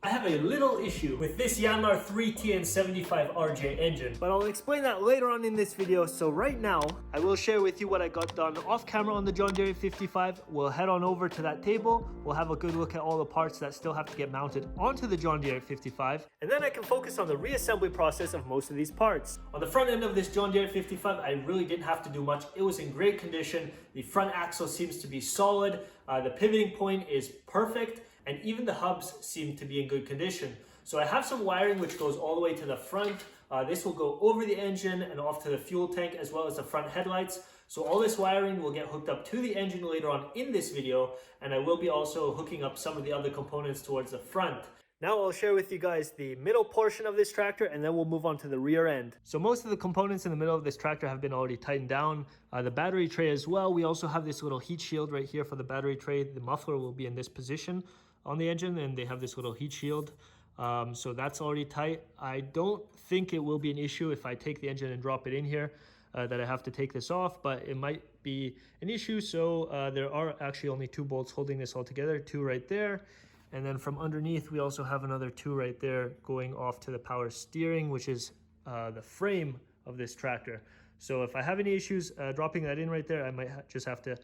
I have a little issue with this Yanmar 3TN75RJ engine, but I'll explain that later on in this video. So right now, I will share with you what I got done off camera on the John Deere 55. We'll head on over to that table. We'll have a good look at all the parts that still have to get mounted onto the John Deere 55. And then I can focus on the reassembly process of most of these parts. On the front end of this John Deere 55, I really didn't have to do much. It was in great condition. The front axle seems to be solid. The pivoting point is perfect. And even the hubs seem to be in good condition. So I have some wiring which goes all the way to the front. This will go over the engine and off to the fuel tank as well as the front headlights. So all this wiring will get hooked up to the engine later on in this video, and I will be also hooking up some of the other components towards the front. Now I'll share with you guys the middle portion of this tractor, and then we'll move on to the rear end. So most of the components in the middle of this tractor have been already tightened down. The battery tray as well. We also have this little heat shield right here for the battery tray. The muffler will be in this position on the engine, and they have this little heat shield. So that's already tight. I don't think it will be an issue if I take the engine and drop it in here, that I have to take this off, but it might be an issue. So there are actually only 2 bolts holding this all together, 2 right there. And then from underneath, we also have another 2 right there going off to the power steering, which is the frame of this tractor. So if I have any issues dropping that in right there, I might just have to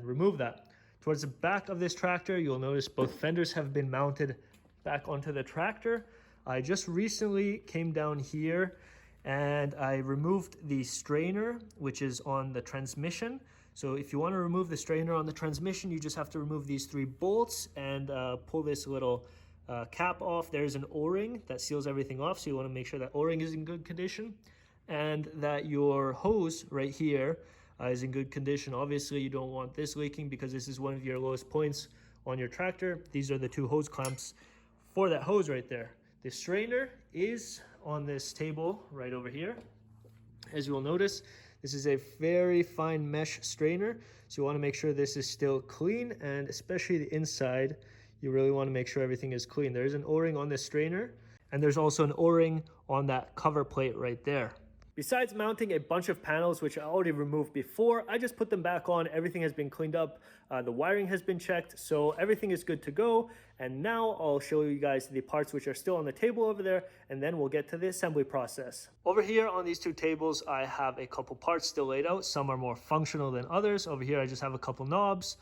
remove that. Towards the back of this tractor, you'll notice both fenders have been mounted back onto the tractor. I just recently came down here and I removed the strainer, which is on the transmission. So if you want to remove the strainer on the transmission, you just have to remove these 3 bolts and pull this little cap off. There's an O-ring that seals everything off, so you want to make sure that O-ring is in good condition and that your hose right here is in good condition. Obviously, you don't want this leaking because this is one of your lowest points on your tractor. These are the 2 hose clamps for that hose right there. The strainer is on this table right over here. As you will notice, this is a very fine mesh strainer, so you want to make sure this is still clean, and especially the inside, you really want to make sure everything is clean. There is an O-ring on this strainer, and there's also an O-ring on that cover plate right there. Besides mounting a bunch of panels, which I already removed before, I just put them back on. Everything has been cleaned up. The wiring has been checked, so everything is good to go. And now I'll show you guys the parts which are still on the table over there, and then we'll get to the assembly process. Over here on these 2 tables, I have a couple parts still laid out. Some are more functional than others. Over here, I just have a couple knobs.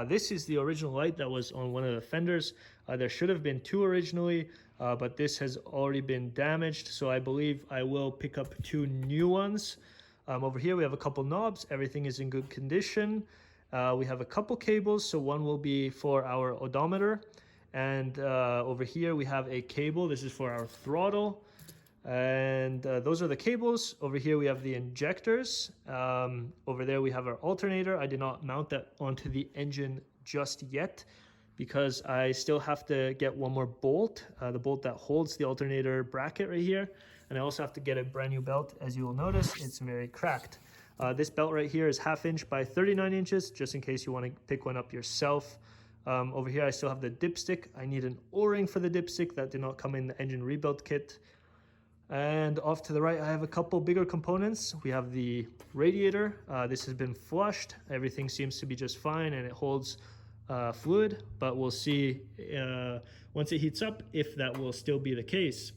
This is the original light that was on one of the fenders. There should have been 2 originally, but this has already been damaged, so I believe I will pick up 2 new ones. Over here we have a couple knobs. Everything is in good condition. We have a couple cables, so one will be for our odometer, and over here we have a cable. This is for our throttle, and those are the cables. Over here we have the injectors. Over there we have our alternator. I did not mount that onto the engine just yet because I still have to get one more bolt, the bolt that holds the alternator bracket right here. And I also have to get a brand new belt. As you will notice, it's very cracked. This belt right here is 1/2 inch by 39 inches, just in case you want to pick one up yourself. Over here I still have the dipstick. I need an O-ring for the dipstick that did not come in the engine rebuild kit. And off to the right, I have a couple bigger components. We have the radiator. This has been flushed. Everything seems to be just fine, and it holds fluid, but we'll see once it heats up if that will still be the case.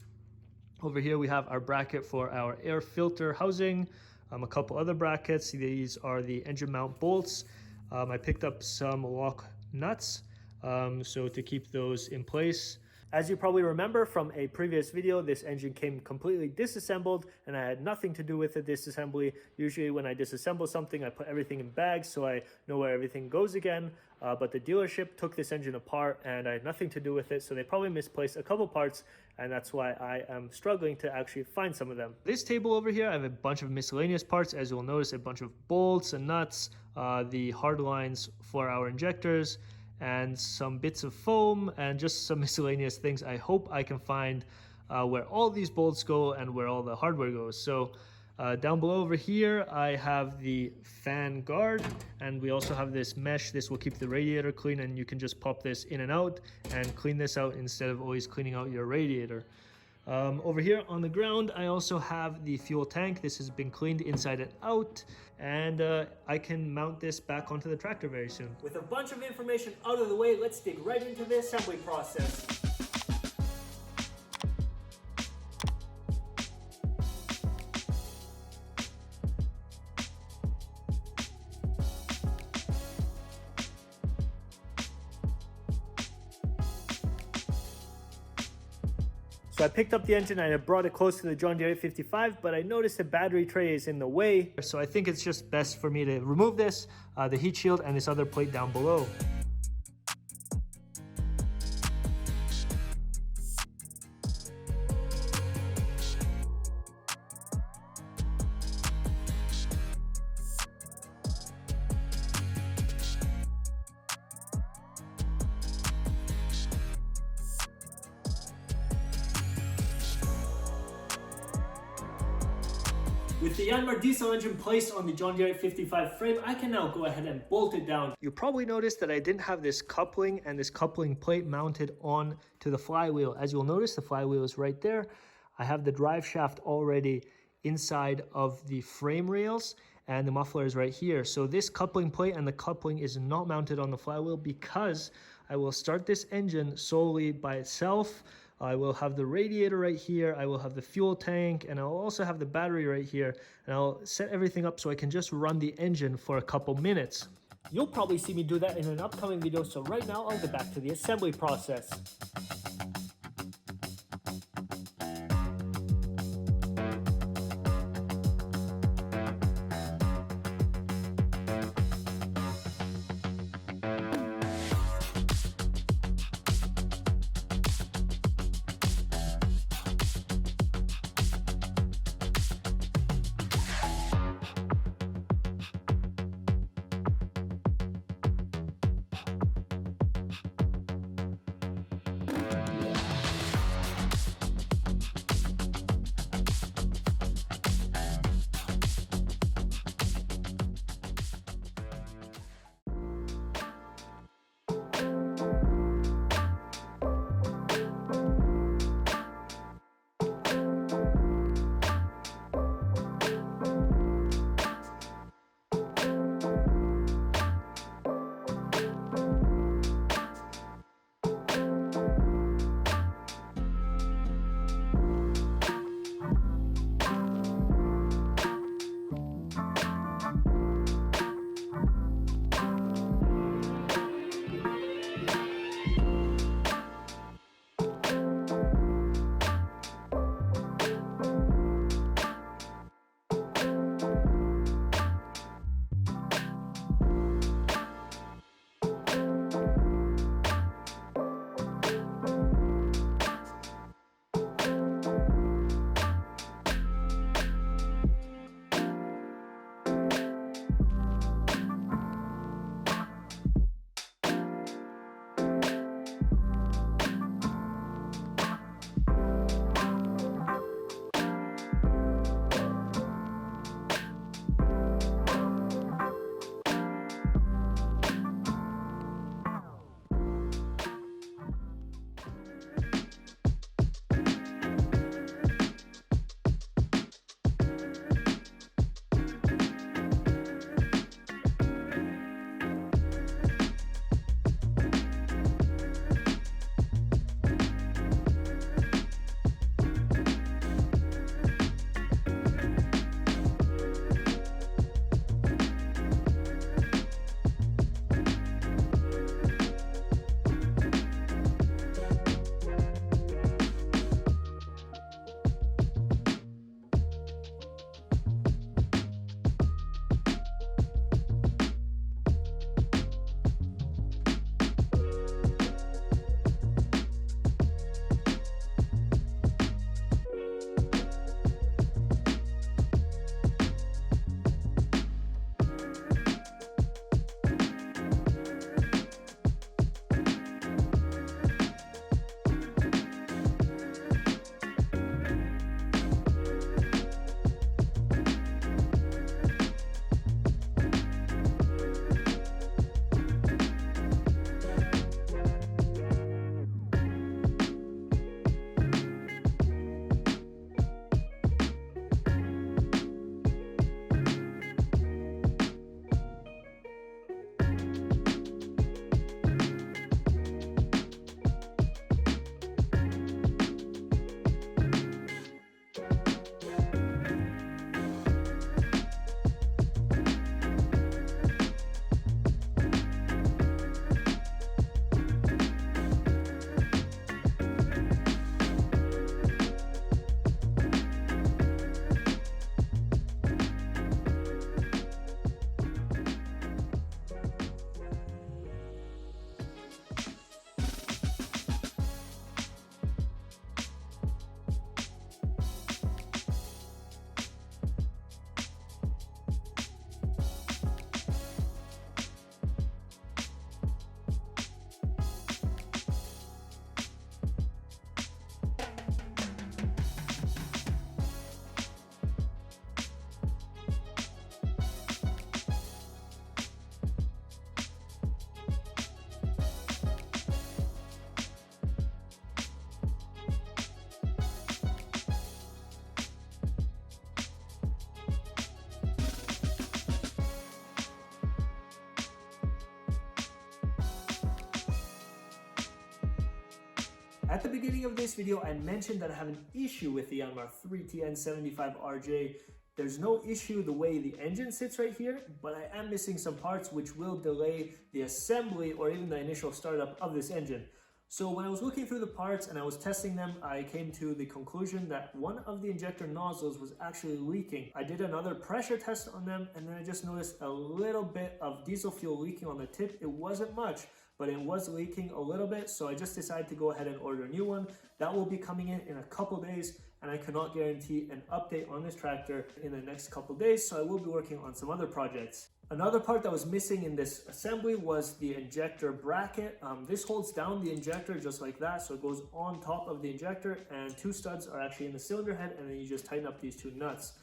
Over here, we have our bracket for our air filter housing, a couple other brackets. These are the engine mount bolts. I picked up some lock nuts, so to keep those in place. As you probably remember from a previous video, this engine came completely disassembled and I had nothing to do with the disassembly. Usually when I disassemble something, I put everything in bags so I know where everything goes again. But the dealership took this engine apart and I had nothing to do with it, so they probably misplaced a couple parts, and that's why I am struggling to actually find some of them. This table over here, I have a bunch of miscellaneous parts. As you'll notice, a bunch of bolts and nuts, the hard lines for our injectors, and some bits of foam, and just some miscellaneous things. I hope I can find where all these bolts go and where all the hardware goes. So down below over here, I have the fan guard, and we also have this mesh. This will keep the radiator clean, and you can just pop this in and out and clean this out instead of always cleaning out your radiator. Over here on the ground, I also have the fuel tank. This has been cleaned inside and out, and I can mount this back onto the tractor very soon. With a bunch of information out of the way, let's dig right into the assembly process. So I picked up the engine and I brought it close to the John Deere 855, but I noticed the battery tray is in the way. So I think it's just best for me to remove this, the heat shield, and this other plate down below. With the Yanmar diesel engine placed on the John Deere 855 frame, I can now go ahead and bolt it down. You probably noticed that I didn't have this coupling and this coupling plate mounted on to the flywheel. As you'll notice, the flywheel is right there. I have the drive shaft already inside of the frame rails and the muffler is right here. So this coupling plate and the coupling is not mounted on the flywheel because I will start this engine solely by itself. I will have the radiator right here, I will have the fuel tank, and I'll also have the battery right here, and I'll set everything up so I can just run the engine for a couple minutes. You'll probably see me do that in an upcoming video, so right now I'll get back to the assembly process. the beginning of this video, I mentioned that I have an issue with the Yanmar 3TN75RJ. There's no issue the way the engine sits right here, but I am missing some parts which will delay the assembly or even the initial startup of this engine. So when I was looking through the parts and I was testing them, I came to the conclusion that one of the injector nozzles was actually leaking. I did another pressure test on them, and then I just noticed a little bit of diesel fuel leaking on the tip. It wasn't much, but it was leaking a little bit, so I just decided to go ahead and order a new one. That will be coming in a couple days, and I cannot guarantee an update on this tractor in the next couple days, so I will be working on some other projects. Another part that was missing in this assembly was the injector bracket. This holds down the injector just like that, so it goes on top of the injector, and two studs are actually in the cylinder head, and then you just tighten up these two nuts.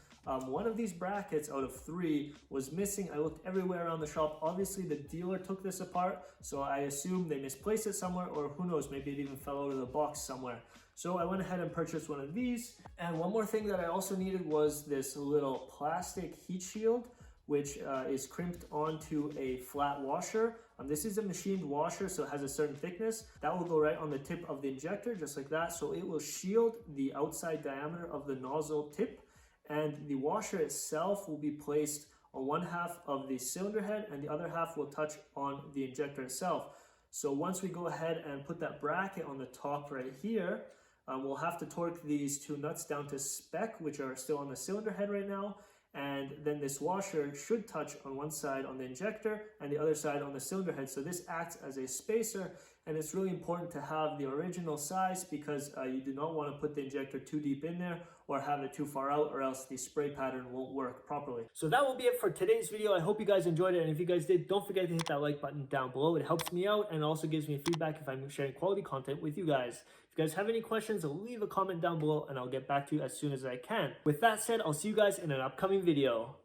One of these brackets out of three was missing. I looked everywhere around the shop. Obviously the dealer took this apart, so I assume they misplaced it somewhere, or who knows, maybe it even fell out of the box somewhere. So I went ahead and purchased one of these. And one more thing that I also needed was this little plastic heat shield, which is crimped onto a flat washer. This is a machined washer, so it has a certain thickness. That will go right on the tip of the injector, just like that. So it will shield the outside diameter of the nozzle tip, and the washer itself will be placed on one half of the cylinder head, and the other half will touch on the injector itself. So once we go ahead and put that bracket on the top right here, we'll have to torque these two nuts down to spec, which are still on the cylinder head right now. And then this washer should touch on one side on the injector and the other side on the cylinder head. So this acts as a spacer, and it's really important to have the original size because you do not want to put the injector too deep in there or have it too far out, or else the spray pattern won't work properly. So that will be it for today's video. I hope you guys enjoyed it, and if you guys did, don't forget to hit that like button down below. It helps me out and also gives me feedback if I'm sharing quality content with you guys. If you guys have any questions, leave a comment down below and I'll get back to you as soon as I can. With that said, I'll see you guys in an upcoming video.